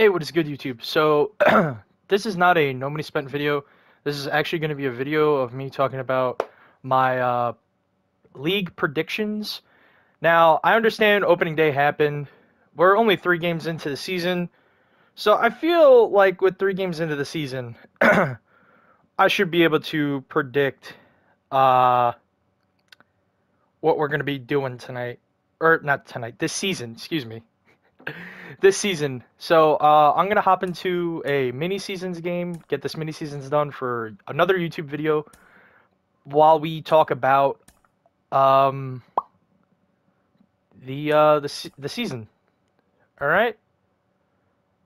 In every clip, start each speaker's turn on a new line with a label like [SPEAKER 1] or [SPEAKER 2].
[SPEAKER 1] Hey, what is good, YouTube? So, this is not a No Money Spent video. This is actually going to be a video of me talking about my league predictions. Now, I understand opening day happened. We're only 3 games into the season. So, I feel like with 3 games into the season, I should be able to predict uh, what we're going to be doing tonight. Or, not tonight, this season, excuse me. This season. So I'm going to hop into a mini seasons game, get this mini seasons done for another YouTube video while we talk about um, the season. All right?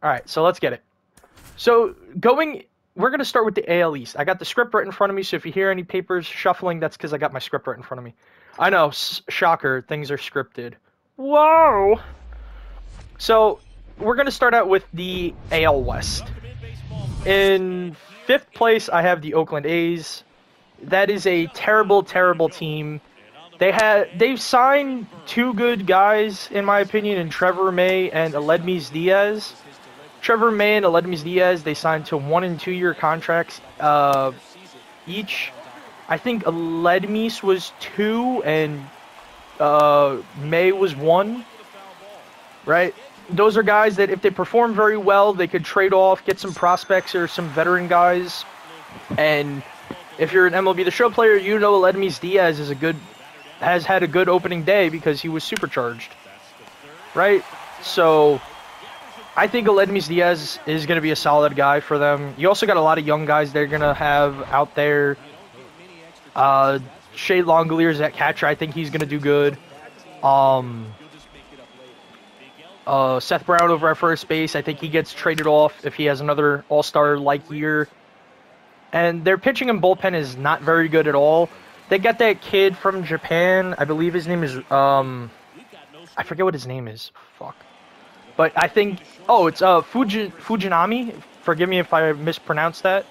[SPEAKER 1] All right, so let's get it. So we're going to start with the AL East. I got the script right in front of me, so if you hear any papers shuffling, that's because I got my script right in front of me. I know, shocker, things are scripted. Whoa! So, we're going to start out with the AL West. In 5th place, I have the Oakland A's. That is a terrible, terrible team. They've signed 2 good guys, in my opinion, in Trevor May and Aledmys Diaz. Trevor May and Aledmys Diaz, they signed to 1- and 2-year contracts each. I think Aledmys was 2 and May was 1, right? Those are guys that if they perform very well, they could trade off, get some prospects or some veteran guys. And if you're an MLB The Show player, you know Aledmys Diaz has had a good opening day because he was supercharged, right? So I think Aledmys Diaz is going to be a solid guy for them. You also got a lot of young guys they're going to have out there. Shea Langoliers at catcher, I think he's going to do good. Seth Brown over at first base, I think he gets traded off if he has another all-star-like year. And their pitching and bullpen is not very good at all. They got that kid from Japan. I believe his name is, I forget what his name is. Fuck. But I think, it's Fujinami. Forgive me if I mispronounced that.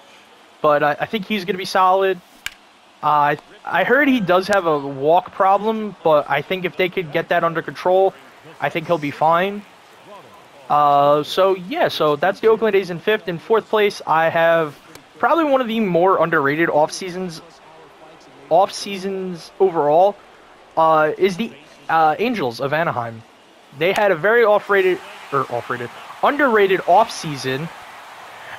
[SPEAKER 1] But I think he's going to be solid. I heard he does have a walk problem, but I think if they could get that under control, I think he'll be fine. So that's the Oakland A's in 5th. In 4th place, I have probably one of the more underrated off seasons overall, is the Angels of Anaheim. They had a very underrated off season,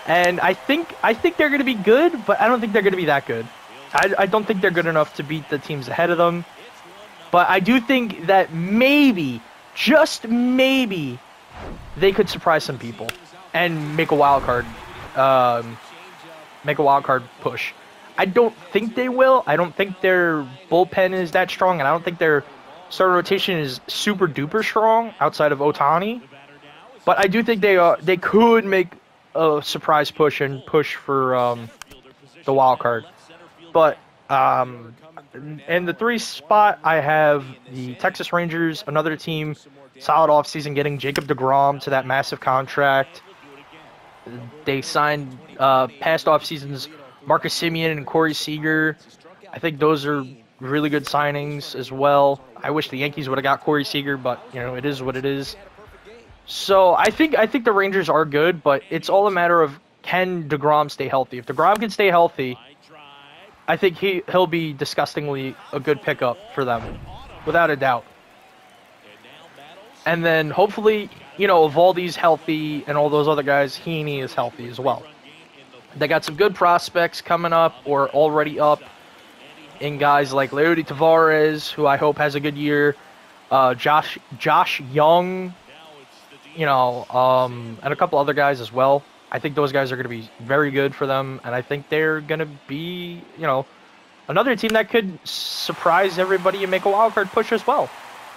[SPEAKER 1] and I think they're going to be good, but I don't think they're going to be that good. I don't think they're good enough to beat the teams ahead of them. But I do think that maybe, just maybe, they could surprise some people and make a wild card push. I don't think they will. I don't think their bullpen is that strong, and I don't think their starter rotation is super duper strong outside of Ohtani. But I do think they could make a surprise push and push for the wild card. But in the 3 spot, I have the Texas Rangers, another team, solid offseason, getting Jacob deGrom to that massive contract. They signed past offseasons Marcus Semien and Corey Seager. I think those are really good signings as well. I wish the Yankees would have got Corey Seager, but it is what it is. So I think the Rangers are good, but it's all a matter of can deGrom stay healthy. If deGrom can stay healthy, I think he'll be disgustingly a good pickup for them, without a doubt. And then hopefully, Eovaldi's healthy and all those other guys, Heaney is healthy as well. They got some good prospects coming up or already up in guys like Leody Taveras, who I hope has a good year, Josh Young, and a couple other guys as well. I think those guys are going to be very good for them, and I think they're going to be, another team that could surprise everybody and make a wild card push as well,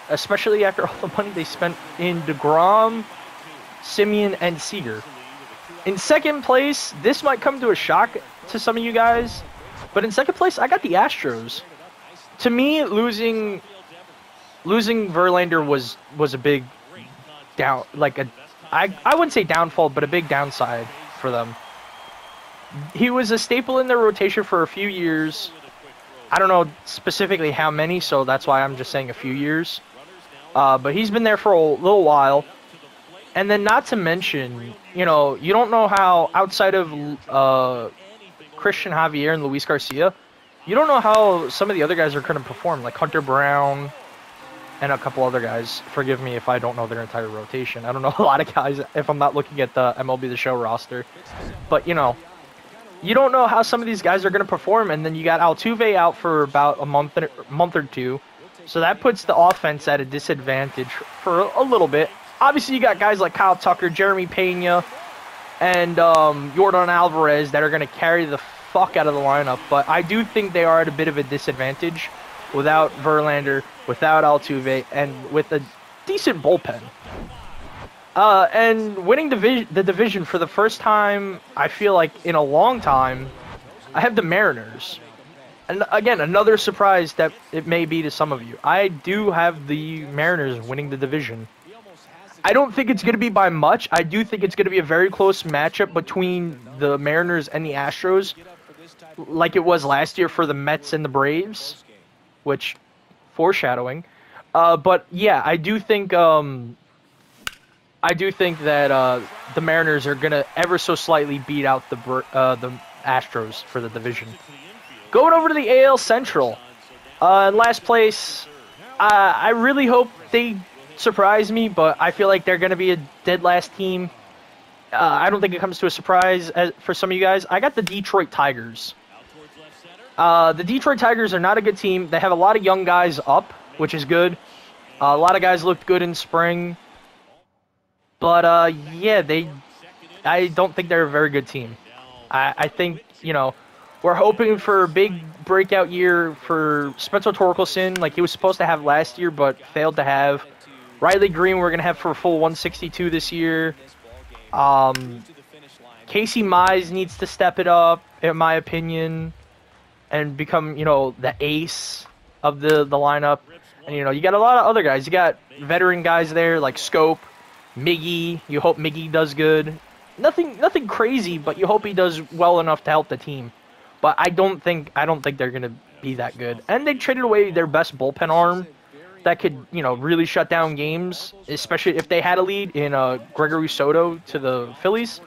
[SPEAKER 1] especially after all the money they spent in deGrom, Semien, and Seager. In 2nd place, this might come to a shock to some of you guys, but in 2nd place, I got the Astros. To me, losing Verlander was a big down, I wouldn't say downfall, but a big downside for them. He was a staple in their rotation for a few years. I don't know specifically how many, so that's why I'm just saying a few years. But he's been there for a little while. And then not to mention, you know, you don't know how, outside of Christian Javier and Luis Garcia, you don't know how some of the other guys are going to perform, like Hunter Brown and a couple other guys. Forgive me if I don't know their entire rotation. I don't know a lot of guys if I'm not looking at the MLB The Show roster. But, you know, you don't know how some of these guys are going to perform, and then you got Altuve out for about a month or two. So that puts the offense at a disadvantage for a little bit. Obviously, you got guys like Kyle Tucker, Jeremy Pena, and Yordan Alvarez that are going to carry the fuck out of the lineup. But I do think they are at a bit of a disadvantage without Verlander, without Altuve, and with a decent bullpen. And winning the division for the first time, I feel like in a long time, I have the Mariners. And again, another surprise that it may be to some of you. I do have the Mariners winning the division. I don't think it's going to be by much. I do think it's going to be a very close matchup between the Mariners and the Astros, like it was last year for the Mets and the Braves, which, foreshadowing. But yeah, I do think that the Mariners are going to ever so slightly beat out the Astros for the division. Going over to the AL Central, in last place, I really hope they surprise me, but I feel like they're going to be a dead last team. I don't think it comes to a surprise for some of you guys. I got the Detroit Tigers. The Detroit Tigers are not a good team. They have a lot of young guys up, which is good. A lot of guys looked good in spring. But, yeah, I don't think they're a very good team. I think, you know, we're hoping for a big breakout year for Spencer Torkelson, like he was supposed to have last year, but failed to have. Riley Green, we're going to have for a full 162 this year. Casey Mize needs to step it up, in my opinion, and become, you know, the ace of the lineup. And, you know, you got a lot of other guys. You got veteran guys there like Scope, Miggy. You hope Miggy does good. Nothing crazy, but you hope he does well enough to help the team. But I don't think they're going to be that good. And they traded away their best bullpen arm that could, you know, really shut down games, especially if they had a lead in Gregory Soto to the Phillies.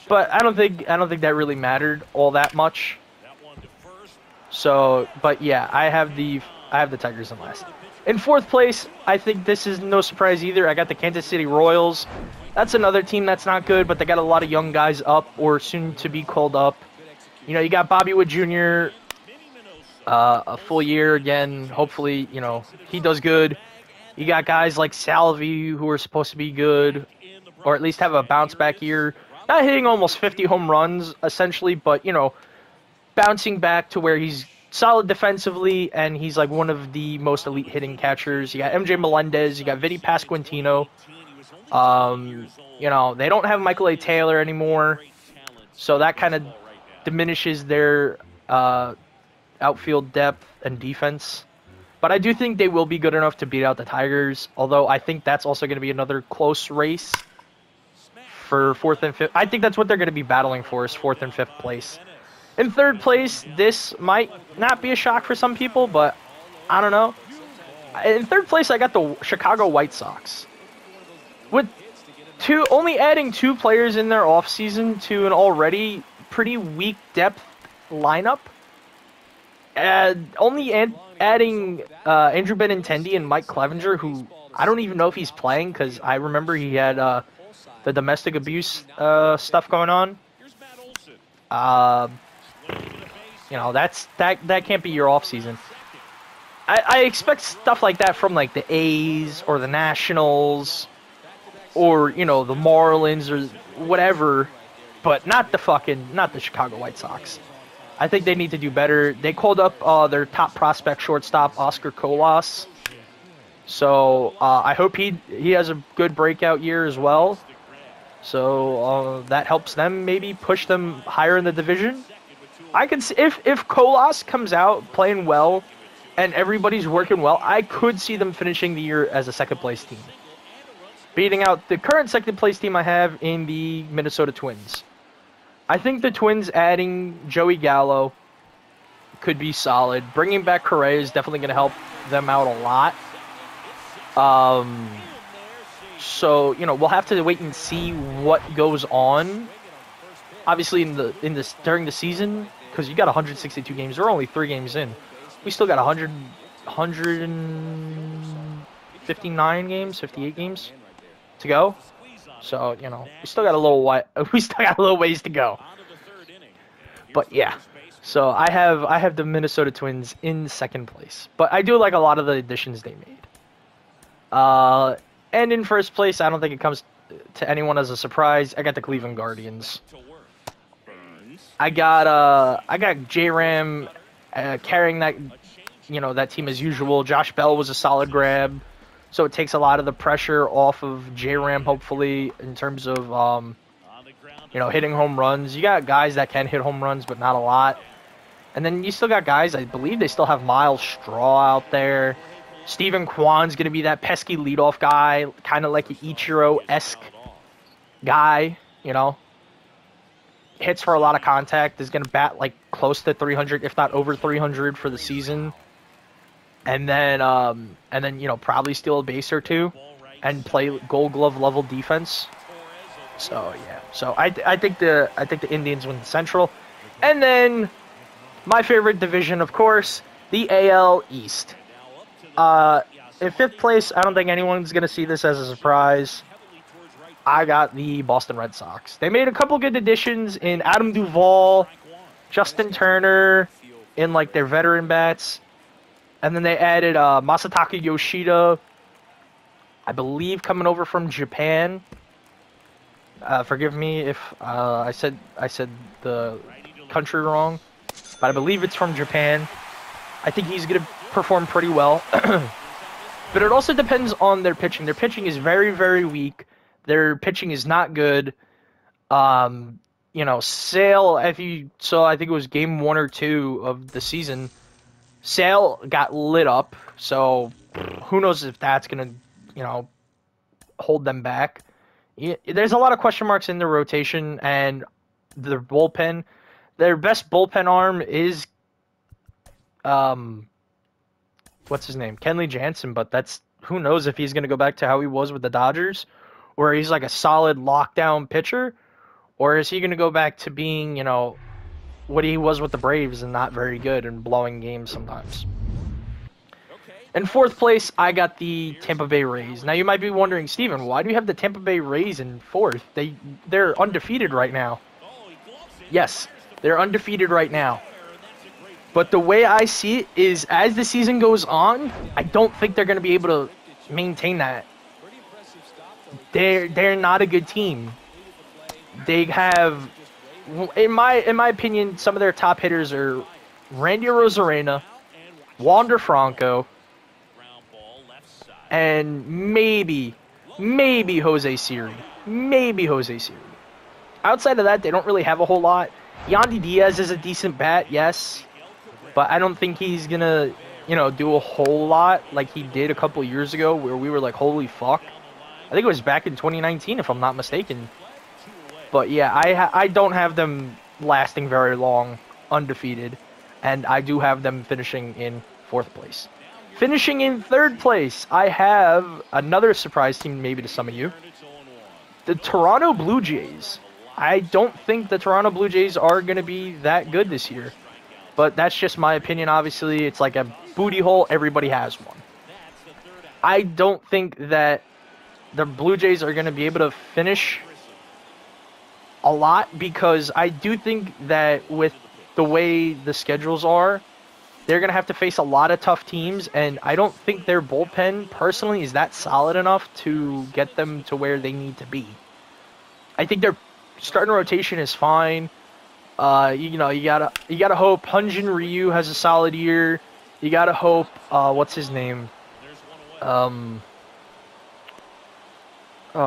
[SPEAKER 1] But I don't think that really mattered all that much. So, but yeah, I have the Tigers in last. In fourth place, I think this is no surprise either. I got the Kansas City Royals. That's another team that's not good, but they got a lot of young guys up or soon to be called up. You know, you got Bobby Wood Jr., a full year again. Hopefully, you know, he does good. You got guys like Salvi who are supposed to be good, or at least have a bounce back year. Not hitting almost 50 home runs, essentially, but, you know, bouncing back to where he's solid defensively, and he's like one of the most elite hitting catchers. You got MJ Melendez, you got Vinny Pasquantino. You know, they don't have Michael A. Taylor anymore, so that kind of diminishes their outfield depth and defense. But I do think they will be good enough to beat out the Tigers, although I think that's also going to be another close race for 4th and 5th. I think that's what they're going to be battling for, is 4th and 5th place. In third place, this might not be a shock for some people, but I don't know. In third place, I got the Chicago White Sox. With only adding 2 players in their offseason to an already pretty weak depth lineup, only adding Andrew Benintendi and Mike Clevenger, who I don't even know if he's playing because I remember he had the domestic abuse stuff going on. You know, that can't be your offseason. I expect stuff like that from like the A's or the Nationals or, you know, the Marlins or whatever, but not the Chicago White Sox. I think they need to do better. They called up their top prospect shortstop, Oscar Colas. So I hope he has a good breakout year as well. So that helps them maybe push them higher in the division. I can see if Colas comes out playing well and everybody's working well, I could see them finishing the year as a second place team, beating out the current second place team I have in the Minnesota Twins. I think the Twins adding Joey Gallo could be solid. Bringing back Correa is definitely going to help them out a lot. So, you know, we'll have to wait and see what goes on. Obviously, during the season, because you got 162 games. We're only 3 games in. We still got 159 games, 58 games to go. So, you know, we still got a little ways to go. But yeah. So I have the Minnesota Twins in second place. But I do like a lot of the additions they made. And in first place, I don't think it comes to anyone as a surprise. I got the Cleveland Guardians. I got J-Ram carrying that, you know, that team as usual. Josh Bell was a solid grab, so it takes a lot of the pressure off of J-Ram, hopefully, in terms of you know, hitting home runs. You got guys that can hit home runs, but not a lot. And then you still got guys, I believe they still have Miles Straw out there. Steven Kwan's going to be that pesky leadoff guy, kind of like an Ichiro-esque guy, you know. Hits for a lot of contact, is going to bat like close to 300, if not over 300 for the season. And then you know, probably steal a base or two and play Gold Glove level defense. So yeah, so I think the Indians win the Central. And then my favorite division, of course, the AL East. In fifth place, I don't think anyone's going to see this as a surprise. I got the Boston Red Sox. They made a couple good additions in Adam Duvall, Justin Turner, in like their veteran bats. And then they added Masataka Yoshida, I believe coming over from Japan. Forgive me if I said the country wrong, but I believe it's from Japan. I think he's going to perform pretty well. But it also depends on their pitching. Their pitching is very, very weak. Their pitching is not good. You know, Sale, if you saw, I think it was game 1 or 2 of the season, Sale got lit up. So who knows if that's going to, you know, hold them back. There's a lot of question marks in the rotation and their bullpen. Their best bullpen arm is, what's his name? Kenley Jansen, but that's, who knows if he's going to go back to how he was with the Dodgers, where he's like a solid lockdown pitcher, or is he going to go back to being, you know, what he was with the Braves and not very good and blowing games sometimes. In fourth place, I got the Tampa Bay Rays. Now, you might be wondering, Steven, why do you have the Tampa Bay Rays in fourth? They're undefeated right now. Yes, they're undefeated right now. But the way I see it is, as the season goes on, I don't think they're going to be able to maintain that. They're not a good team. They have, in my opinion, some of their top hitters are Randy Arozarena, Wander Franco, and maybe Jose Siri. Maybe Jose Siri. Outside of that, they don't really have a whole lot. Yandy Diaz is a decent bat, yes. But I don't think he's going to, you know, do a whole lot like he did a couple years ago where we were like, holy fuck. I think it was back in 2019, if I'm not mistaken. But yeah, I don't have them lasting very long undefeated. And I do have them finishing in fourth place. Finishing in third place, I have another surprise team maybe to some of you. The Toronto Blue Jays. I don't think the Toronto Blue Jays are going to be that good this year. But that's just my opinion, obviously. It's like a booty hole. Everybody has one. I don't think that the Blue Jays are going to be able to finish a lot, because I do think that with the way the schedules are, they're going to have to face a lot of tough teams, and I don't think their bullpen, personally, is that solid enough to get them to where they need to be. I think their starting rotation is fine. You know, you gotta hope Hyun-Jin Ryu has a solid year. You gotta hope, what's his name? Oh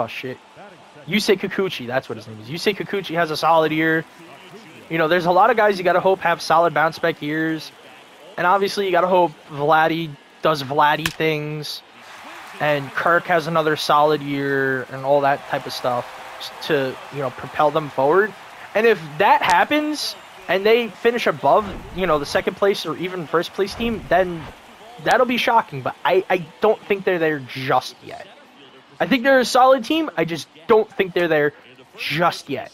[SPEAKER 1] shit. Yusei Kikuchi, that's what his name is. Yusei Kikuchi has a solid year. You know, there's a lot of guys you gotta hope have solid bounce back years. And obviously you gotta hope Vladdy does Vladdy things. And Kirk has another solid year and all that type of stuff to, you know, propel them forward. And if that happens, and they finish above, you know, the second place or even first place team, then that'll be shocking. But I don't think they're there just yet. I think they're a solid team. I just don't think they're there just yet.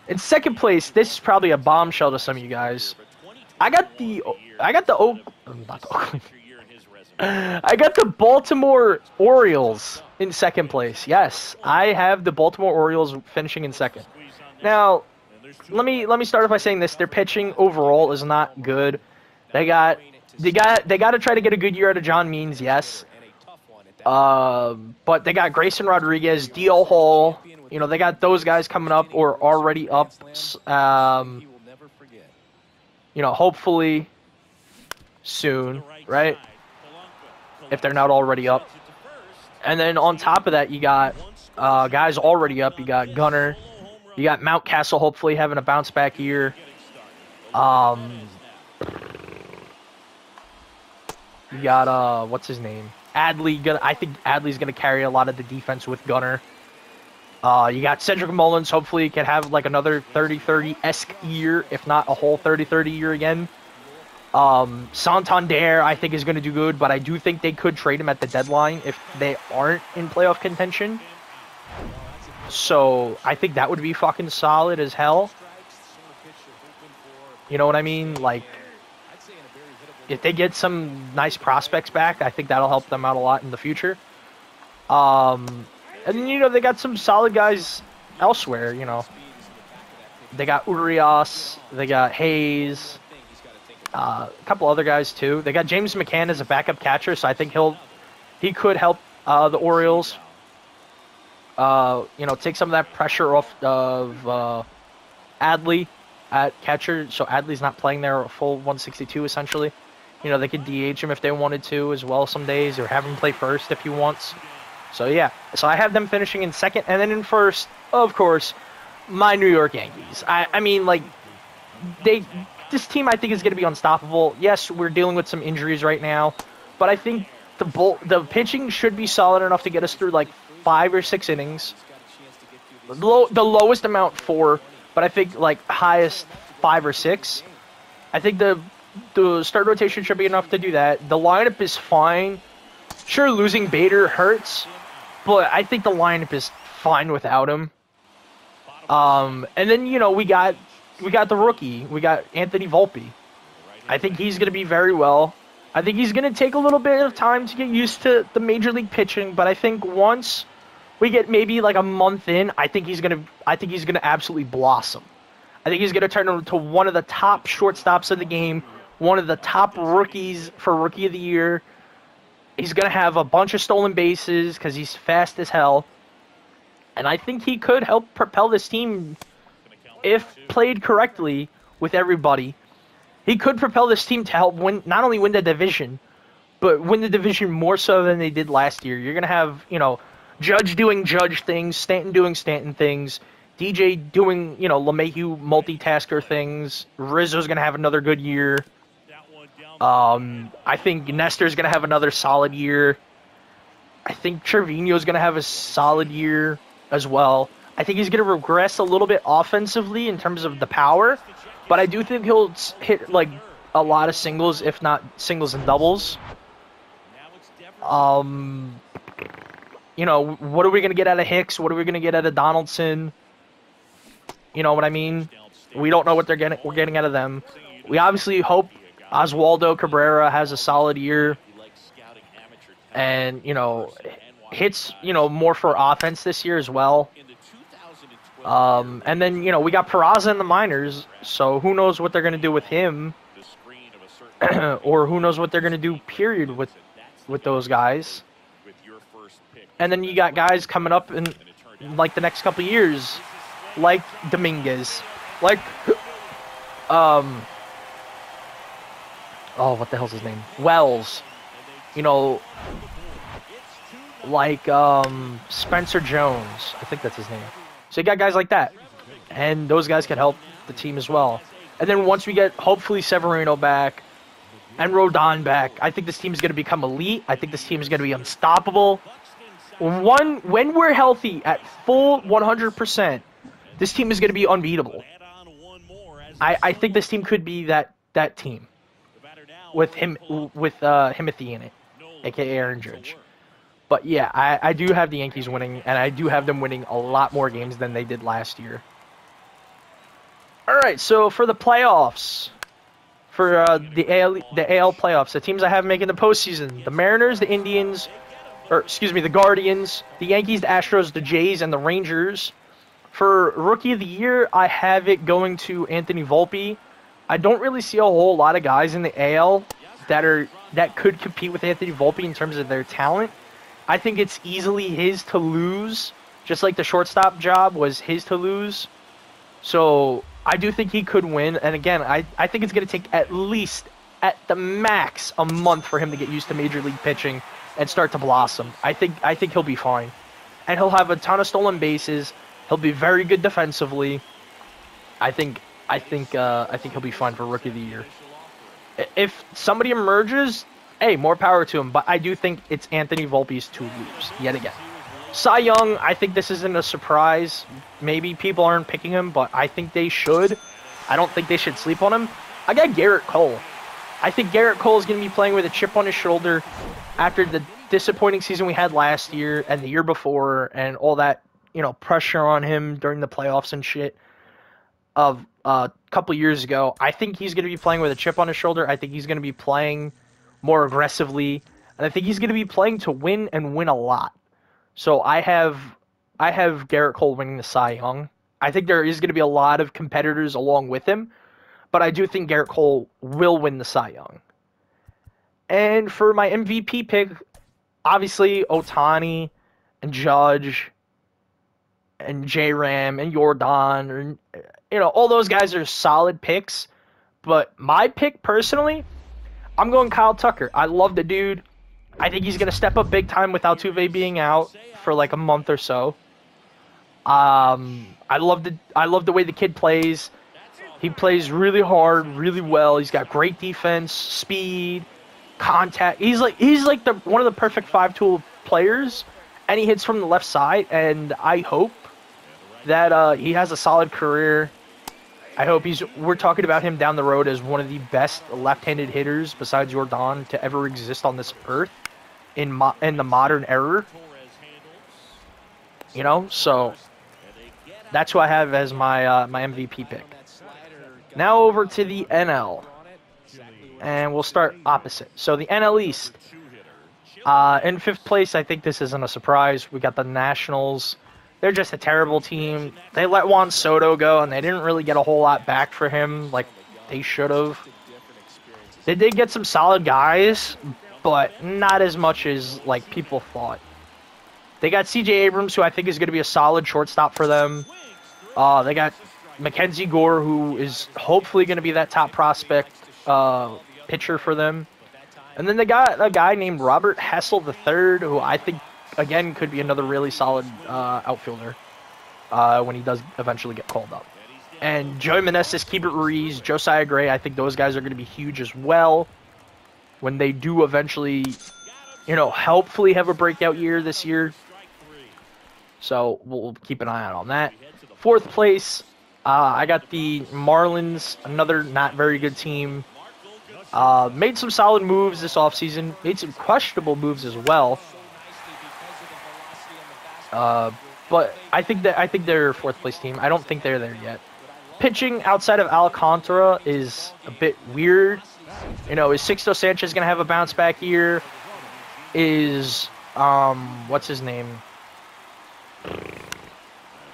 [SPEAKER 1] In second place, this is probably a bombshell to some of you guys. I got the Baltimore Orioles in second place. Yes, I have the Baltimore Orioles finishing in second. Now, let me start off by saying this: their pitching overall is not good. They got to try to get a good year out of John Means, yes. But they got Grayson Rodriguez, D.L. Hall. You know, they got those guys coming up or already up. You know, hopefully soon, right? If they're not already up. And then on top of that, you got guys already up. You got Gunnar. You got Mountcastle hopefully having a bounce back year. You got what's his name? Adley. I think Adley's gonna carry a lot of the defense with Gunnar. You got Cedric Mullins. Hopefully, he can have like another 30-30-esque year, if not a whole 30-30 year again. Santander, I think, is going to do good, but I do think they could trade him at the deadline if they aren't in playoff contention. So I think that would be fucking solid as hell. You know what I mean? Like, if they get some nice prospects back, I think that'll help them out a lot in the future. And, you know, they got some solid guys elsewhere, you know. They got Urias, they got Hayes, a couple other guys, too. They got James McCann as a backup catcher, so I think he could help the Orioles, you know, take some of that pressure off of Adley at catcher, so Adley's not playing there a full 162, essentially. You know, they could DH him if they wanted to as well some days, or have him play first if he wants. So, yeah. So, I have them finishing in second. And then in first, of course, my New York Yankees. I mean, like, this team, I think, is going to be unstoppable. Yes, we're dealing with some injuries right now. But I think the pitching should be solid enough to get us through, like, 5 or 6 innings. The lowest amount, 4. But I think, like, highest 5 or 6. I think the start rotation should be enough to do that. The lineup is fine. Sure, losing Bader hurts, but I think the lineup is fine without him. And then, you know, we got the rookie. We got Anthony Volpe. I think he's going to be very well. I think he's going to take a little bit of time to get used to the major league pitching, but I think once we get maybe like a month in, I think he's going to absolutely blossom. I think he's going to turn into one of the top shortstops of the game, one of the top rookies for Rookie of the Year. He's going to have a bunch of stolen bases because he's fast as hell. And I think he could help propel this team if played correctly with everybody. He could propel this team to help not only win the division, but win the division more so than they did last year. You're going to have, you know, Judge doing Judge things, Stanton doing Stanton things, DJ doing, you know, LeMahieu multitasker things. Rizzo's going to have another good year. I think Nestor's going to have another solid year. I think Trevino's going to have a solid year as well. I think he's going to regress a little bit offensively in terms of the power, but I do think he'll hit like a lot of singles, if not singles and doubles. You know, what are we going to get out of Hicks? What are we going to get out of Donaldson? You know what I mean? We don't know what we're getting out of them. We obviously hope Oswaldo Cabrera has a solid year and, you know, hits, you know, more for offense this year as well. And then, you know, we got Peraza in the minors, so who knows what they're going to do with him or who knows what they're going to do, period, with those guys. And then you got guys coming up in, like, the next couple of years, like Dominguez, like, oh, what the hell's his name? Wells. You know, like Spencer Jones. I think that's his name. So you got guys like that. And those guys can help the team as well. And then once we get, hopefully, Severino back and Rodon back, I think this team is going to become elite. I think this team is going to be unstoppable. When we're healthy at full 100%, this team is going to be unbeatable. I think this team could be that team. With Himothy in it, aka Aaron Judge. But yeah, I do have the Yankees winning, and I do have them winning a lot more games than they did last year. All right, so for the playoffs, for the AL playoffs, the teams I have making the postseason: the Mariners, the Indians, or excuse me, the Guardians, the Yankees, the Astros, the Jays, and the Rangers. For Rookie of the Year, I have it going to Anthony Volpe. I don't really see a whole lot of guys in the AL that could compete with Anthony Volpe in terms of their talent. I think it's easily his to lose, just like the shortstop job was his to lose. So I do think he could win. And again, I think it's going to take at least, at the max, a month for him to get used to Major League pitching and start to blossom. I think he'll be fine. And he'll have a ton of stolen bases. He'll be very good defensively. I think he'll be fine for Rookie of the Year. If somebody emerges, hey, more power to him. But I do think it's Anthony Volpe's to lose yet again. Cy Young, I think this isn't a surprise. Maybe people aren't picking him, but I think they should. I don't think they should sleep on him. I got Garrett Cole. I think Garrett Cole is going to be playing with a chip on his shoulder after the disappointing season we had last year and the year before and all that, pressure on him during the playoffs and shit of a couple years ago. I think he's going to be playing with a chip on his shoulder. I think he's going to be playing more aggressively, and I think he's going to be playing to win and win a lot. So I have Garrett Cole winning the Cy Young. I think there is going to be a lot of competitors along with him, but I do think Garrett Cole will win the Cy Young. And for my MVP pick, obviously Ohtani and Judge and J-Ram and Jordan, all those guys are solid picks. But my pick personally, I'm going Kyle Tucker. I love the dude. I think he's going to step up big time with Altuve being out for like a month or so. I love the way the kid plays. He plays really hard, really well. He's got great defense, speed, contact. He's like one of the perfect five-tool players, and he hits from the left side. And I hope that he has a solid career. I hope we're talking about him down the road as one of the best left-handed hitters besides Jordan to ever exist on this earth in the modern era. So that's who I have as my my MVP pick. Now over to the NL, and we'll start opposite. So the NL East, in fifth place, I think this isn't a surprise. We got the Nationals. They're just a terrible team. They let Juan Soto go, and they didn't really get a whole lot back for him like they should have. They did get some solid guys, but not as much as like people thought. They got C.J. Abrams, who I think is going to be a solid shortstop for them. They got Mackenzie Gore, who is hopefully going to be that top prospect pitcher for them. And then they got a guy named Robert Hessel III, who I think, again, could be another really solid outfielder when he does eventually get called up. And Joey Meneses, Keibert Ruiz, Josiah Gray, I think those guys are going to be huge as well when they do eventually, hopefully have a breakout year this year. So we'll keep an eye out on that. Fourth place, I got the Marlins, another not very good team. Made some solid moves this offseason. Made some questionable moves as well. But I think they're a fourth place team. I don't think they're there yet. Pitching outside of Alcantara is a bit weird. Is Sixto Sanchez gonna have a bounce back year? Is what's his name?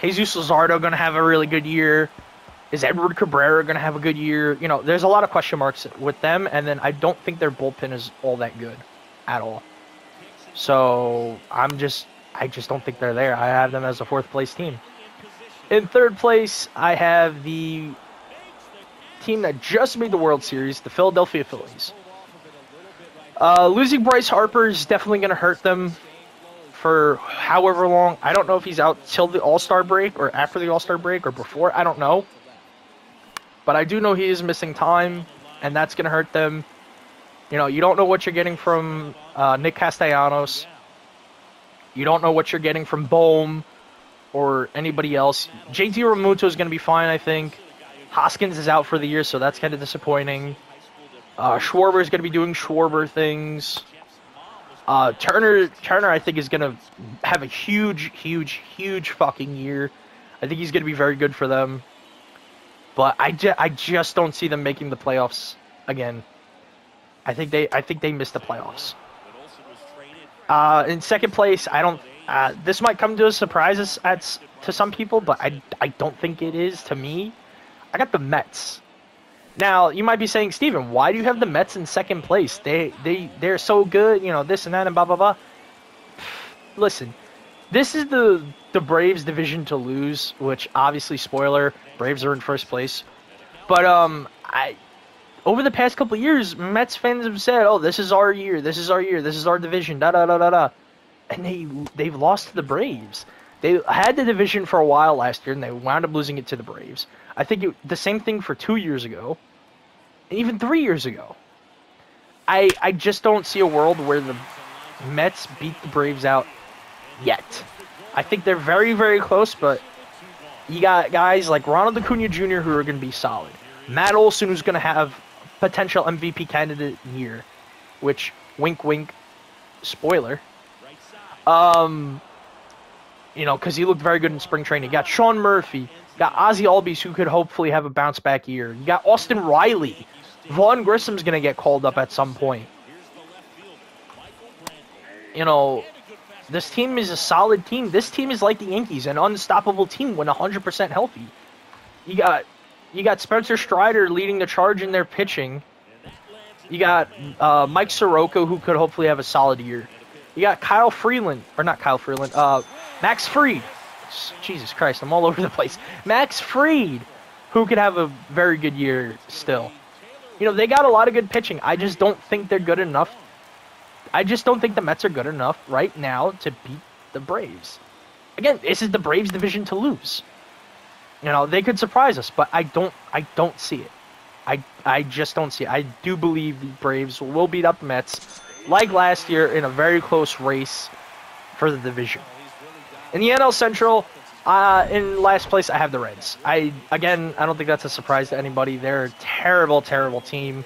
[SPEAKER 1] Jesus Luzardo gonna have a really good year? Is Edward Cabrera gonna have a good year? There's a lot of question marks with them, and then I don't think their bullpen is all that good at all. So I just don't think they're there. I have them as a fourth place team. In third place, I have the team that just made the World Series, the Philadelphia Phillies. Losing Bryce Harper is definitely going to hurt them for however long. I don't know if he's out till the All-Star break or after the All-Star break or before. I don't know. But I do know he is missing time, and that's going to hurt them. You don't know what you're getting from Nick Castellanos. You don't know what you're getting from Bohm or anybody else. JT Realmuto is going to be fine, I think. Hoskins is out for the year, so that's kind of disappointing. Schwarber is going to be doing Schwarber things. Turner, I think is gonna have a huge fucking year. I think he's gonna be very good for them. But I just don't see them making the playoffs again. I think they missed the playoffs. In second place, I don't. This might come to a surprise to some people, but I don't think it is to me. I got the Mets. Now you might be saying, Steven, why do you have the Mets in second place? They're so good, you know, this and that and blah blah blah. Listen, this is the Braves division to lose, which obviously, spoiler, Braves are in first place. But over the past couple of years, Mets fans have said, "Oh, this is our year. This is our year. This is our division." Da da da da da, and they've lost to the Braves. They had the division for a while last year, and they wound up losing it to the Braves. I think the same thing for 2 years ago, and even 3 years ago. I just don't see a world where the Mets beat the Braves out yet. I think they're very, very close, but you got guys like Ronald Acuna Jr. who are going to be solid. Matt Olson, who's going to have potential MVP candidate year, which, wink, wink, spoiler. You know, because he looked very good in spring training. You got Sean Murphy. You got Ozzie Albies, who could hopefully have a bounce-back year. You got Austin Riley. Vaughn Grissom's going to get called up at some point. You know, this team is a solid team. This team is like the Yankees, an unstoppable team when 100% healthy. You got Spencer Strider leading the charge in their pitching. You got Mike Soroka, who could hopefully have a solid year. You got Max Fried. Jesus Christ, I'm all over the place. Max Fried, who could have a very good year still. You know, they got a lot of good pitching. I just don't think they're good enough. I just don't think the Mets are good enough right now to beat the Braves. Again, this is the Braves division to lose. You know, they could surprise us, but I don't see it. I just don't see it. I do believe the Braves will beat up the Mets like last year in a very close race for the division. In the NL Central, in last place, I have the Reds. I don't think that's a surprise to anybody. They're a terrible, terrible team.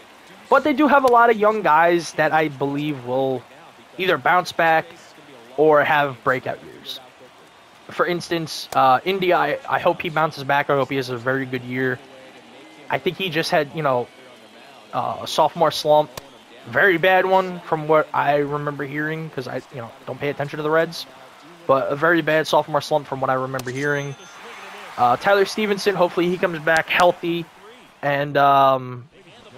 [SPEAKER 1] But they do have a lot of young guys that I believe will either bounce back or have breakout years. For instance, India, I hope he bounces back. I hope he has a very good year. I think he just had, you know, a sophomore slump. Very bad one from what I remember hearing, because I, you know, don't pay attention to the Reds. But a very bad sophomore slump from what I remember hearing. Tyler Stevenson, hopefully he comes back healthy and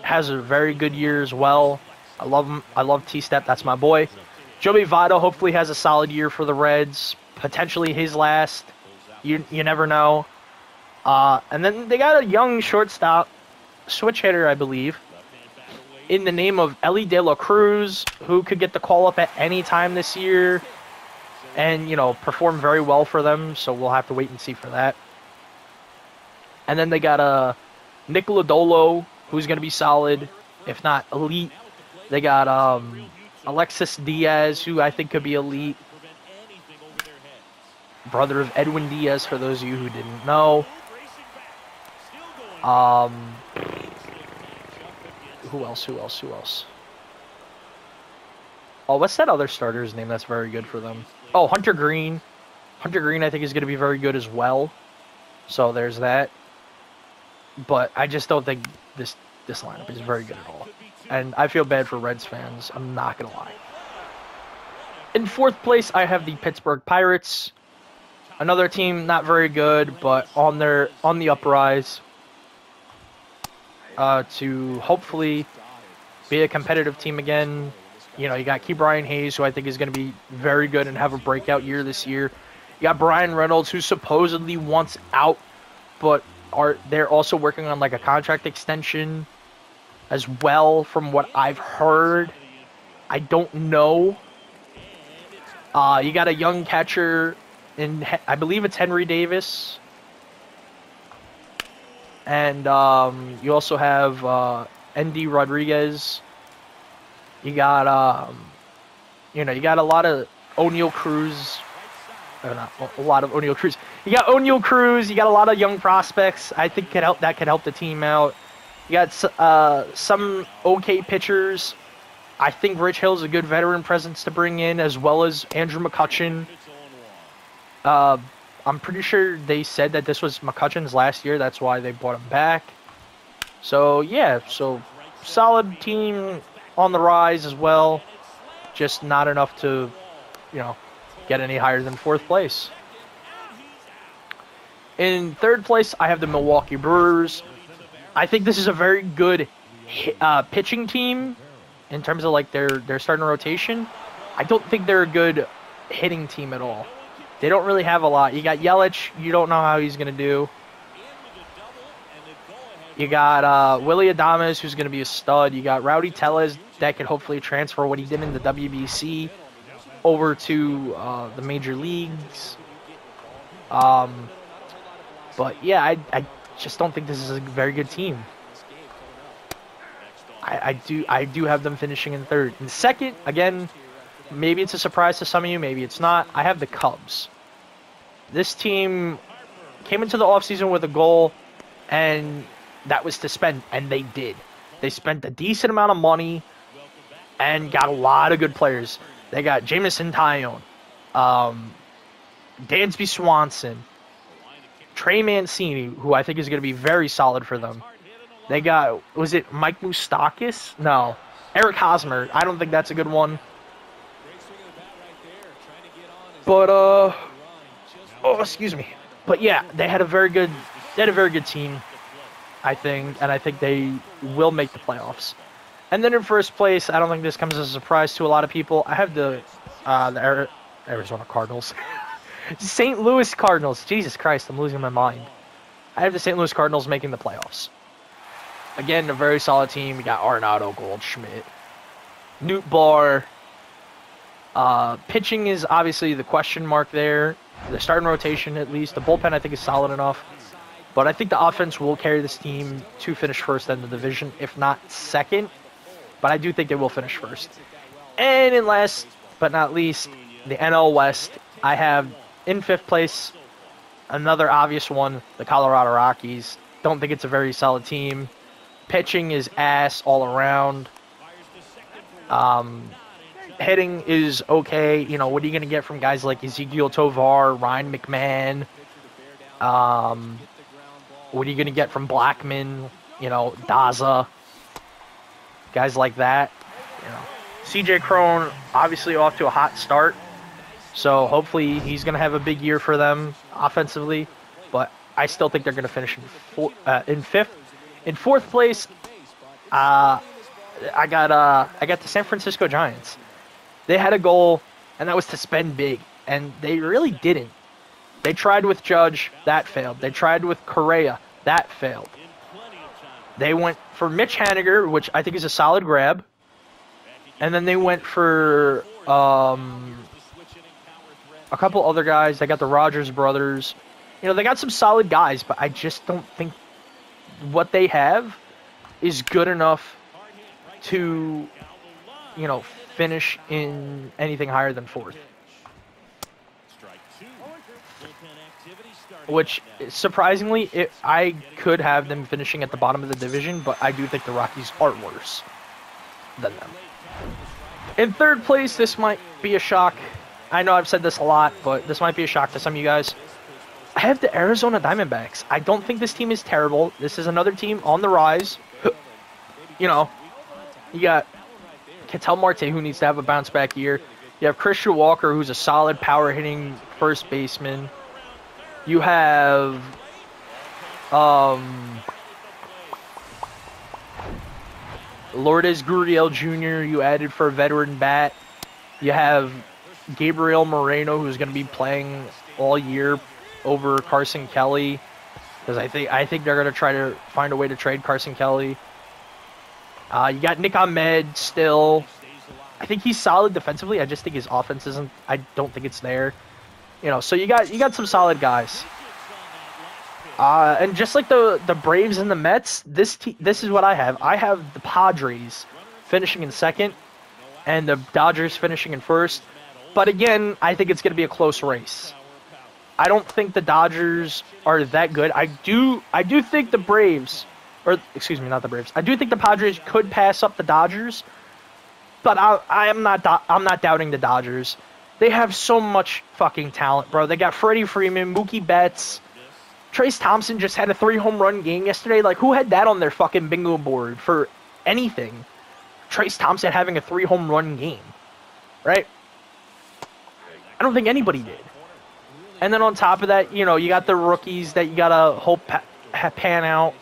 [SPEAKER 1] has a very good year as well. I love him. I love T-Step. That's my boy. Joey Votto hopefully has a solid year for the Reds. Potentially his last. You never know. And then they got a young shortstop, switch hitter, I believe, in the name of Ellie De La Cruz, who could get the call up at any time this year and, you know, perform very well for them. So we'll have to wait and see for that. And then they got Nick Lodolo, who's going to be solid, if not elite. They got Alexis Diaz, who I think could be elite. Brother of Edwin Diaz, for those of you who didn't know. Who else? Oh, what's that other starter's name that's very good for them? Oh, Hunter Green. Hunter Green, I think, is going to be very good as well. So there's that. But I just don't think this lineup is very good at all. And I feel bad for Reds fans. I'm not going to lie. In fourth place, I have the Pittsburgh Pirates. Another team not very good, but on the uprise. To hopefully be a competitive team again. You know, you got Ke'Bryan Hayes, who I think is going to be very good and have a breakout year this year. You got Brian Reynolds, who supposedly wants out, but they're also working on like a contract extension as well, from what I've heard. I don't know. You got a young catcher in, I believe it's Henry Davis. And you also have Endy Rodriguez. You got, you got a lot of O'Neal Cruz. Not a lot of O'Neal Cruz. You got O'Neal Cruz. You got a lot of young prospects. I think could help the team out. You got some okay pitchers. I think Rich Hill's a good veteran presence to bring in, as well as Andrew McCutchen. I'm pretty sure they said that this was McCutchen's last year. That's why they brought him back. So, yeah. So, solid team on the rise as well. Just not enough to, get any higher than 4th place. In 3rd place, I have the Milwaukee Brewers. I think this is a very good pitching team in terms of like their starting rotation. I don't think they're a good hitting team at all. They don't really have a lot. You got Yelich. You don't know how he's going to do. You got Willy Adames, who's going to be a stud. You got Rowdy Tellez that could hopefully transfer what he did in the WBC over to the major leagues. But yeah, I just don't think this is a very good team. I do have them finishing in 3rd. In 2nd, again, maybe it's a surprise to some of you, maybe it's not. I have the Cubs. This team came into the offseason with a goal, and that was to spend, and they did. They spent a decent amount of money and got a lot of good players. They got Jameson Taillon, Dansby Swanson, Trey Mancini, who I think is going to be very solid for them. They got, was it Mike Moustakas? No. Eric Hosmer. I don't think that's a good one. But, oh, excuse me. But yeah, they had a very good team, I think, and I think they will make the playoffs. And then in 1st place, I don't think this comes as a surprise to a lot of people. I have the Arizona Cardinals. St. Louis Cardinals. Jesus Christ, I'm losing my mind. I have the St. Louis Cardinals making the playoffs. Again, a very solid team. We got Arenado, Goldschmidt, Newt Barr. Pitching is obviously the question mark there. The starting rotation, at least. The bullpen, I think, is solid enough. But I think the offense will carry this team to finish 1st in the division, if not 2nd. But I do think they will finish 1st. And in last but not least, the NL West, I have in 5th place, another obvious one, the Colorado Rockies. Don't think it's a very solid team. Pitching is ass all around. Hitting is okay. What are you going to get from guys like Ezequiel Tovar, Ryan McMahon? What are you going to get from Blackman? Daza. Guys like that. CJ Cron, obviously off to a hot start. So hopefully he's going to have a big year for them offensively. But I still think they're going to finish in 5th. In 4th place, I got the San Francisco Giants. They had a goal, and that was to spend big, and they really didn't. They tried with Judge, that failed. They tried with Correa, that failed. They went for Mitch Haniger, which I think is a solid grab, and then they went for a couple other guys. They got the Rogers brothers. They got some solid guys, but I just don't think what they have is good enough to, finish in anything higher than 4th. Which, surprisingly, I could have them finishing at the bottom of the division, but I do think the Rockies are worse than them. In 3rd place, this might be a shock. I know I've said this a lot, but this might be a shock to some of you guys. I have the Arizona Diamondbacks. I don't think this team is terrible. This is another team on the rise. You got Ketel Marte, who needs to have a bounce-back year. You have Christian Walker, who's a solid power-hitting first baseman. You have Lourdes Gurriel Jr., you added for a veteran bat. You have Gabriel Moreno, who's going to be playing all year over Carson Kelly, because I think they're going to try to find a way to trade Carson Kelly. You got Nick Ahmed still. I think he's solid defensively. I just think his offense isn't. I don't think it's there. So you got some solid guys. And just like the Braves and the Mets, this is what I have. I have the Padres finishing in 2nd, and the Dodgers finishing in 1st. But again, I think it's going to be a close race. I don't think the Dodgers are that good. I do think the Braves, or excuse me, not the Braves. I do think the Padres could pass up the Dodgers, But I'm not doubting the Dodgers. They have so much fucking talent, bro. They got Freddie Freeman, Mookie Betts. Trace Thompson just had a 3-home run game yesterday. Like, who had that on their fucking bingo board for anything? Trace Thompson having a 3-home run game, right? I don't think anybody did. And then on top of that, you know, you got the rookies that you gotta hope pan out.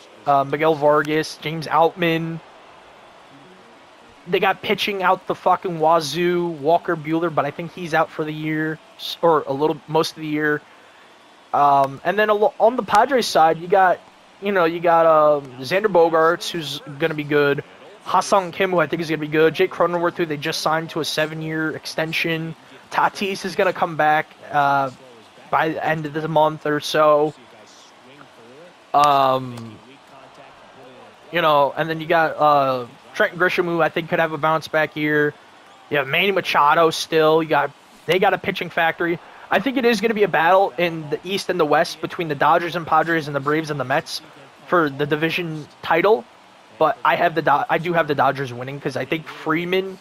[SPEAKER 1] Miguel Vargas, James Outman. They got pitching out the fucking wazoo, Walker Buehler, but I think he's out for the year, or most of the year. And then on the Padres side, you got Xander Bogaerts, who's going to be good. Ha-Seong Kim, who I think is going to be good. Jake Cronenworth, who they just signed to a 7-year extension. Tatis is going to come back by the end of the month or so. You know, and then you got Trent Grisham, who I think could have a bounce back year. You have Manny Machado still. They got a pitching factory. I think it is going to be a battle in the East and the West between the Dodgers and Padres and the Braves and the Mets for the division title. But I do have the Dodgers winning because I think Freeman.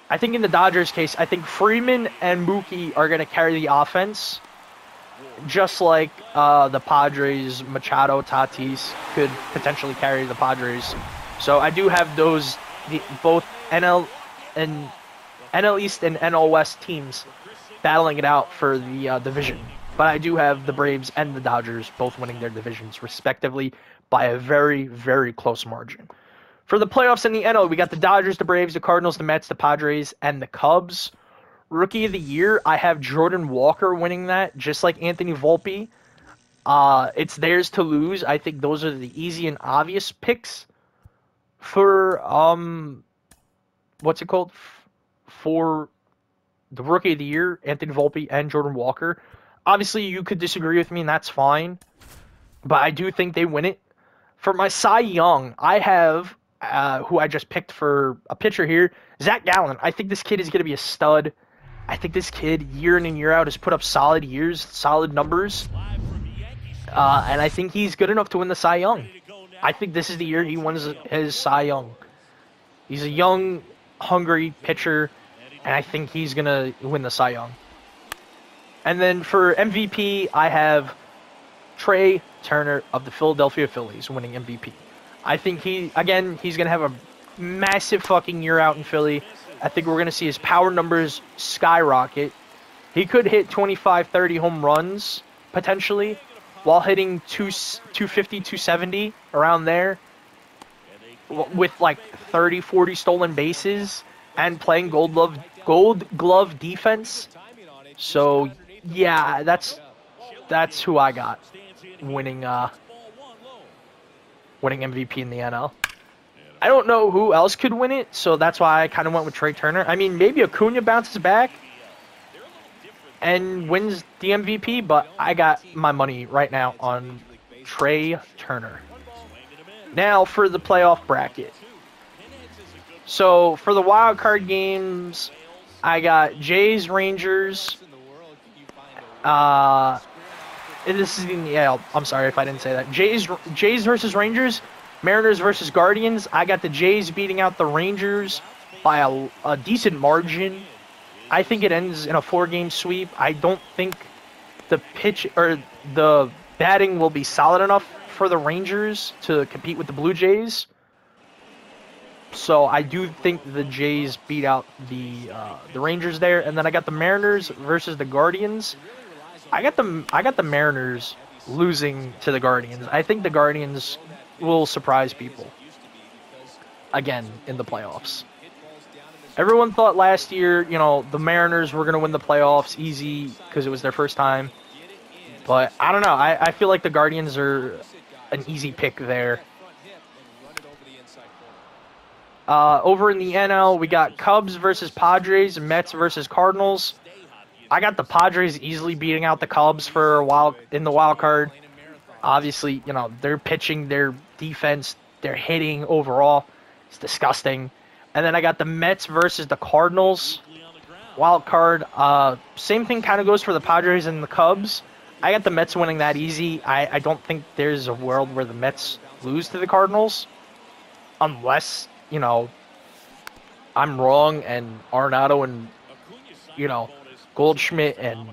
[SPEAKER 1] I think in the Dodgers case, I think Freeman and Mookie are going to carry the offense, just like the Padres, Machado, Tatis could potentially carry the Padres. So I do have both NL East and NL West teams battling it out for the division. But I do have the Braves and the Dodgers both winning their divisions respectively by a very, very close margin. For the playoffs in the NL, we got the Dodgers, the Braves, the Cardinals, the Mets, the Padres, and the Cubs. Rookie of the Year, I have Jordan Walker winning that, just like Anthony Volpe. It's theirs to lose. I think those are the easy and obvious picks for for the Rookie of the Year, Anthony Volpe and Jordan Walker. Obviously, you could disagree with me, and that's fine. But I do think they win it. For my Cy Young, I have, who I just picked for a pitcher here, Zach Gallen. I think this kid is going to be a stud. I think this kid, year in and year out, has put up solid years, solid numbers. And I think he's good enough to win the Cy Young. I think this is the year he wins his Cy Young. He's a young, hungry pitcher, and I think he's going to win the Cy Young. And then for MVP, I have Trey Turner of the Philadelphia Phillies winning MVP. I think he's going to have a massive fucking year out in Philly. I think we're going to see his power numbers skyrocket. He could hit 25, 30 home runs, potentially, while hitting 250, 270, around there, with like 30, 40 stolen bases, and playing gold glove defense. So, yeah, that's who I got winning MVP in the NL. I don't know who else could win it, so that's why I kind of went with Trey Turner. I mean, maybe Acuna bounces back and wins the MVP, but I got my money right now on Trey Turner. Now for the playoff bracket. So for the wild card games, I got Jays, Rangers. This is in the AL. I'm sorry if I didn't say that. Jays versus Rangers. Mariners versus Guardians. I got the Jays beating out the Rangers by a decent margin. I think it ends in a 4-game sweep. I don't think the pitch or the batting will be solid enough for the Rangers to compete with the Blue Jays. So I do think the Jays beat out the Rangers there. And then I got the Mariners versus the Guardians. I got the Mariners losing to the Guardians. I think the Guardians will surprise people again in the playoffs. Everyone thought last year, the Mariners were going to win the playoffs easy because it was their first time. But I don't know. I feel like the Guardians are an easy pick there. Over in the NL, we got Cubs versus Padres, Mets versus Cardinals. I got the Padres easily beating out the Cubs for in the wild card. Obviously, their pitching, their defense, their hitting overall is disgusting. And then I got the Mets versus the Cardinals. Wild card. Same thing kind of goes for the Padres and the Cubs. I got the Mets winning that easy. I don't think there's a world where the Mets lose to the Cardinals. Unless, I'm wrong, and Arenado and, you know, Goldschmidt and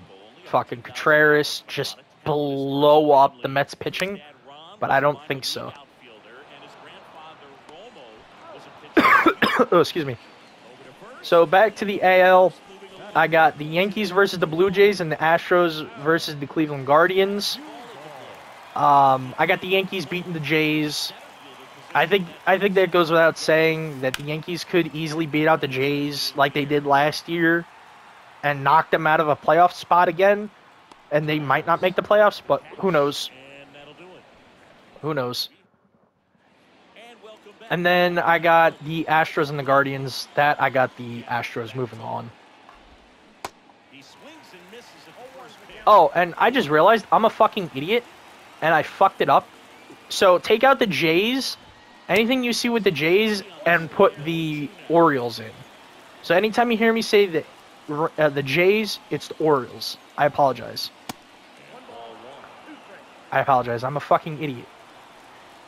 [SPEAKER 1] fucking Contreras just blow up the Mets pitching, but I don't think so. Oh, excuse me. So back to the AL, I got the Yankees versus the Blue Jays and the Astros versus the Cleveland Guardians. I got the Yankees beating the Jays. I think that goes without saying that the Yankees could easily beat out the Jays like they did last year and knock them out of a playoff spot again. And they might not make the playoffs, but who knows? Who knows? And then I got the Astros and the Guardians. I got the Astros moving on. Oh, and I just realized I'm a fucking idiot, and I fucked it up. So take out the Jays, anything you see with the Jays, and put the Orioles in. So anytime you hear me say the Jays, it's the Orioles. I apologize. I'm a fucking idiot.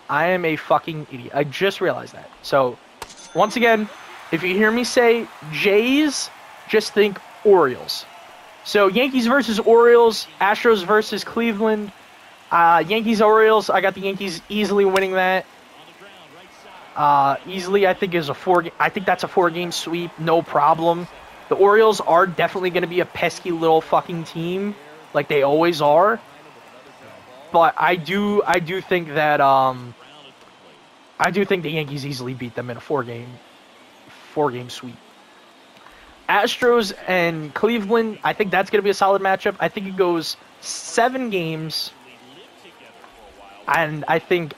[SPEAKER 1] I am a fucking idiot. I just realized that. So, once again, if you hear me say Jays, just think Orioles. So, Yankees versus Orioles, Astros versus Cleveland. Yankees, Orioles, I got the Yankees easily winning that. Easily, I think that's a 4-game sweep, no problem. The Orioles are definitely going to be a pesky little fucking team, like they always are. But I do think that I do think the Yankees easily beat them in a 4-game sweep. Astros and Cleveland, I think that's going to be a solid matchup. I think it goes 7 games, and I think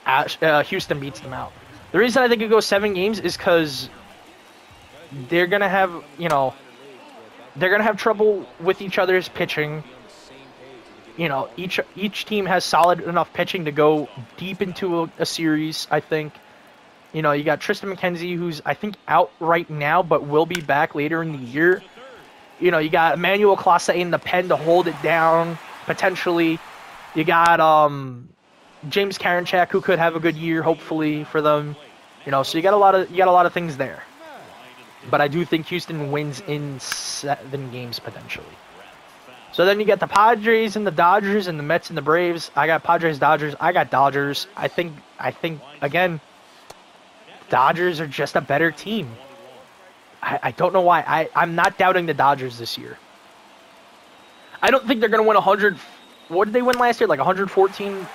[SPEAKER 1] Houston beats them out. The reason I think it goes 7 games is because they're going to have, they're going to have trouble with each other's pitching. Each team has solid enough pitching to go deep into a series, I think. You got Tristan McKenzie, who's, I think, out right now, but will be back later in the year. You got Emmanuel Clase in the pen to hold it down, potentially. You got James Karinchak, who could have a good year, hopefully, for them. So you got a lot of things there. But I do think Houston wins in 7 games, potentially. So then you got the Padres and the Dodgers and the Mets and the Braves. I got Padres, Dodgers. I got Dodgers. I think again, Dodgers are just a better team. I don't know why. I'm not doubting the Dodgers this year. I don't think they're going to win 100. What did they win last year? Like 114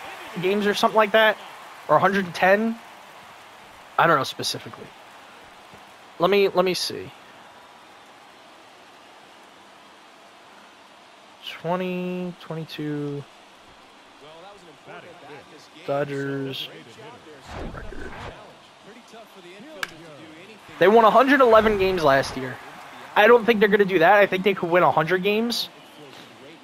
[SPEAKER 1] games or something like that? Or 110? I don't know specifically. Let me see. 20, 22, Dodgers record. They won 111 games last year. I don't think they're going to do that. I think they could win 100 games.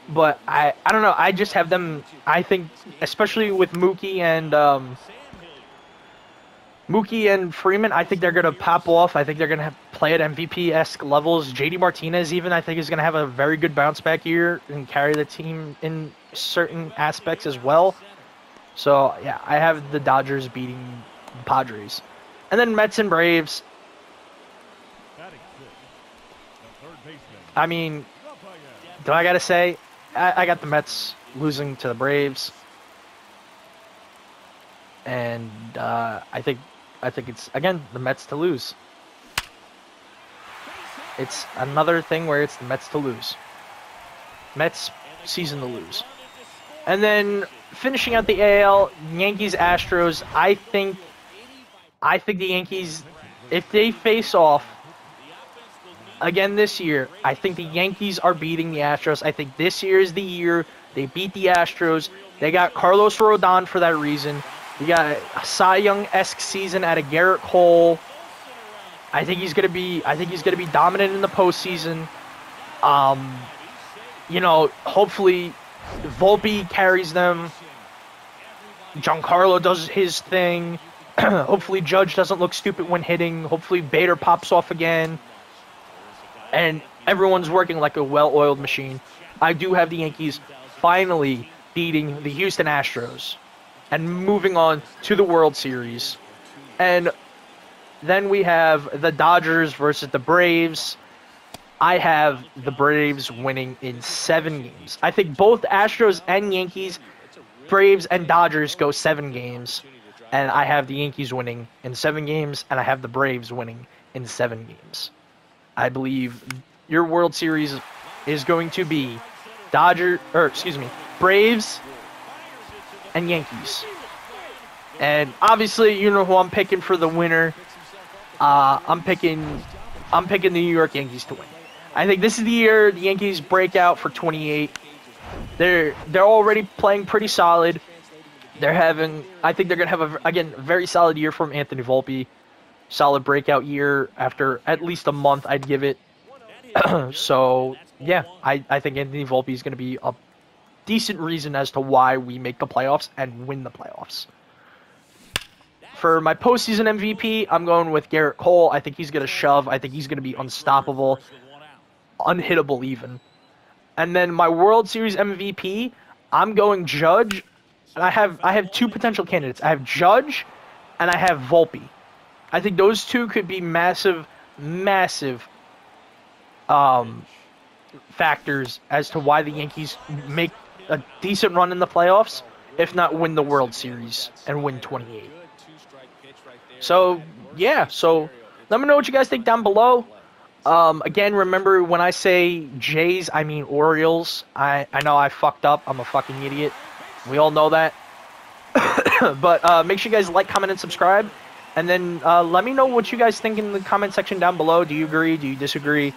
[SPEAKER 1] But I don't know. I just have them, I think, especially with Mookie and Freeman, I think they're going to pop off. I think they're going to play at MVP-esque levels. JD Martinez even, I think, is going to have a very good bounce-back year and carry the team in certain aspects as well. So, yeah, I have the Dodgers beating the Padres. And then Mets and Braves. I mean, do I got to say, I got the Mets losing to the Braves. And I think it's, again, the Mets to lose. It's another thing where it's the Mets to lose. Mets season to lose. And then finishing out the AL, Yankees, Astros. I think the Yankees, if they face off again this year, I think the Yankees are beating the Astros. I think this year is the year they beat the Astros. They got Carlos Rodon for that reason. You got a Cy Young-esque season out of Garrett Cole. I think he's gonna be dominant in the postseason. Hopefully Volpe carries them. Giancarlo does his thing. Hopefully Judge doesn't look stupid when hitting. Hopefully Bader pops off again. And everyone's working like a well-oiled machine. I do have the Yankees finally beating the Houston Astros and moving on to the World Series. And Then we have the Dodgers versus the Braves. I have the Braves winning in 7 games. I think both Astros and Yankees, Braves and Dodgers go 7 games. And I have the Yankees winning in 7 games, and I have the Braves winning in 7 games. I believe your World Series is going to be Braves and Yankees. And obviously, you know who I'm picking for the winner. I'm picking the New York Yankees to win. I think this is the year the Yankees break out for 28. They're already playing pretty solid. I think they're gonna have a very solid year from Anthony Volpe. Solid breakout year after at least a month, I'd give it. So yeah, I think Anthony Volpe is gonna be a decent reason as to why we make the playoffs and win the playoffs. For my postseason MVP, I'm going with Garrett Cole. I think he's going to shove. I think he's going to be unstoppable, unhittable even. And then my World Series MVP, I'm going Judge. And I have 2 potential candidates. I have Judge and I have Volpe. I think those 2 could be massive factors as to why the Yankees make a decent run in the playoffs, if not win the World Series and win 28. So, yeah. So, let me know what you guys think down below. Again, remember, when I say Jays, I mean Orioles. I know I fucked up. I'm a fucking idiot. We all know that. But make sure you guys like, comment, and subscribe. And then let me know what you guys think in the comment section down below. Do you agree? Do you disagree?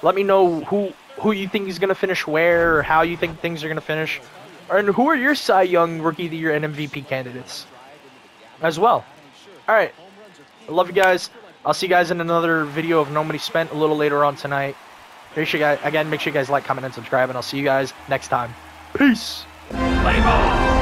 [SPEAKER 1] Let me know who you think is going to finish where, or how you think things are going to finish. And who are your Cy Young Rookie of the Year and MVP candidates as well. Alright, I love you guys. I'll see you guys in another video of No Money Spent a little later on tonight. Make sure you guys like, comment, and subscribe, and I'll see you guys next time. Peace!
[SPEAKER 2] Play ball!